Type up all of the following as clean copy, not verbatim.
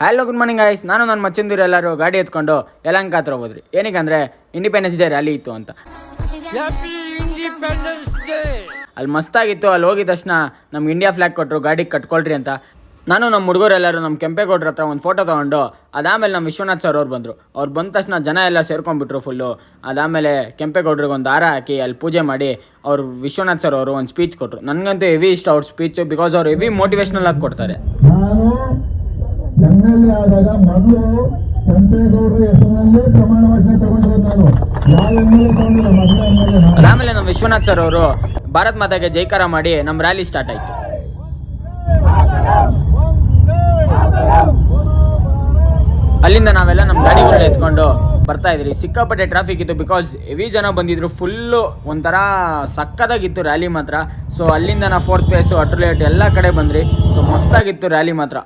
Hello good morning guys. ನಾನು ನನ್ನ ಮಚ್ಚಂದಿರು ಎಲ್ಲರೂ ಗಾಡಿ ಎತ್ಕೊಂಡು ಯಲಹಂಕ ಹತ್ರ ಹೋದ್ರಿ. ಏನಕ್ಕಂದರೆ ಇಂಡಿಪೆಂಡೆನ್ಸ್ ಡೇ ರ್ಯಾಲಿ ಇತ್ತು ಅಂತ. ಅಲ್ಲಿ ಮಸ್ತಾಗಿತ್ತು. ಅಲ್ಲಿ ಹೋಗಿದ ತಕ್ಷಣ ನಮ್ಗೆ ಇಂಡಿಯಾ ಫ್ಲ್ಯಾಗ್ ಕೊಟ್ಟರು, ಗಾಡಿಗೆ ಕಟ್ಕೊಳ್ರಿ ಅಂತ. ನಾನು ನಮ್ಮ ಹುಡುಗರೆಲ್ಲರೂ ನಮ್ಮ ಕೆಂಪೇಗೌಡ್ರ ಹತ್ರ ಒಂದು ಫೋಟೋ ತೊಗೊಂಡು ಅದಾದಮೇಲೆ ನಮ್ಮ ವಿಶ್ವನಾಥ್ ಸರ್ ಅವ್ರು ಬಂದರು. ಅವ್ರು ಬಂದ ತಕ್ಷಣ ಜನ ಎಲ್ಲ ಸೇರ್ಕೊಂಡ್ಬಿಟ್ರು ಫುಲ್ಲು. ಅದಾದಮೇಲೆ ಕೆಂಪೇಗೌಡ್ರಿಗೆ ಒಂದು ಹಾರ ಹಾಕಿ ಅಲ್ಲಿ ಪೂಜೆ ಮಾಡಿ ಅವರು ವಿಶ್ವನಾಥ್ ಸರ್ ಅವರು ಒಂದು ಸ್ಪೀಚ್ ಕೊಟ್ಟರು. ನನಗಂತೂ ಹೆವಿ ಇಷ್ಟ ಅವ್ರ ಸ್ಪೀಚು, ಬಿಕಾಸ್ ಅವ್ರು ಹೆವಿ ಮೋಟಿವೇಶ್ನಲ್ ಆಗಿ ಕೊಡ್ತಾರೆ. MLA ಆದಾಗ ಮೊದಲು ಕೆಂಪೇಗೌಡರ ಹೆಸರಿನಲ್ಲೇ ಪ್ರಮಾಣ ವಚನ ತಗೊಂಡಿರೋದು ನಾನು. ಯಾವ MLA ತಗೊಂಡಿಲ್ಲ, ಮೊದಲ MLA. ಅದಾದಮೇಲೆ ನಮ್ಮ ವಿಶ್ವನಾಥ್ ಸರ್ ಅವರು ಭಾರತ್ ಮಾತಾಗೆ ಜೈಕಾರ ಮಾಡಿ ನಮ್ಮ ರ್ಯಾಲಿ ಸ್ಟಾರ್ಟ್ ಆಯಿತು. ಅಲ್ಲಿಂದ ನಾವೆಲ್ಲ ನಮ್ಮ ಗಾಡಿಗಳನ್ನ ಎತ್ಕೊಂಡು ಬರ್ತಾ ಇದ್ರಿ. ಸಿಕ್ಕಾಪಟ್ಟೆ ಟ್ರಾಫಿಕ್ ಇತ್ತು, ಬಿಕಾಸ್ ಹೆವಿ ಜನ ಬಂದಿದ್ರು. ಫುಲ್ಲು ಒಂಥರ ಸಕ್ಕತ್ತಾಗಿತ್ತು ರ್ಯಾಲಿ ಮಾತ್ರ. ಸೊ ಅಲ್ಲಿಂದ ನಾವು 4th ಪ್ಲೇಸು, ಅಟ್ರಲೇಟ್ ಎಲ್ಲ ಕಡೆ ಬಂದ್ರಿ. ಸೊ ಮಸ್ತಾಗಿತ್ತು ರ್ಯಾಲಿ ಮಾತ್ರ.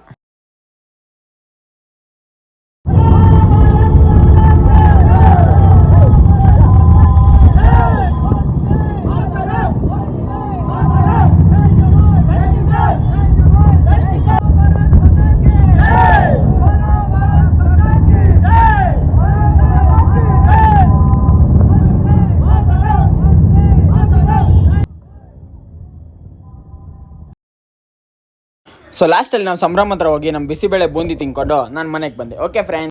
ಸೊ ಲಾಸ್ಟಲ್ಲಿ ನಾವು ಸಂಭ್ರಮ ಹತ್ರ ಹೋಗಿ ನಮ್ಮ ಬಿಸಿಬೇಳೆ ಬೂಂದಿ ತಿನ್ಕೊಂಡು ನಾನು ಮನೆಗೆ ಬಂದೆ. Okay friends.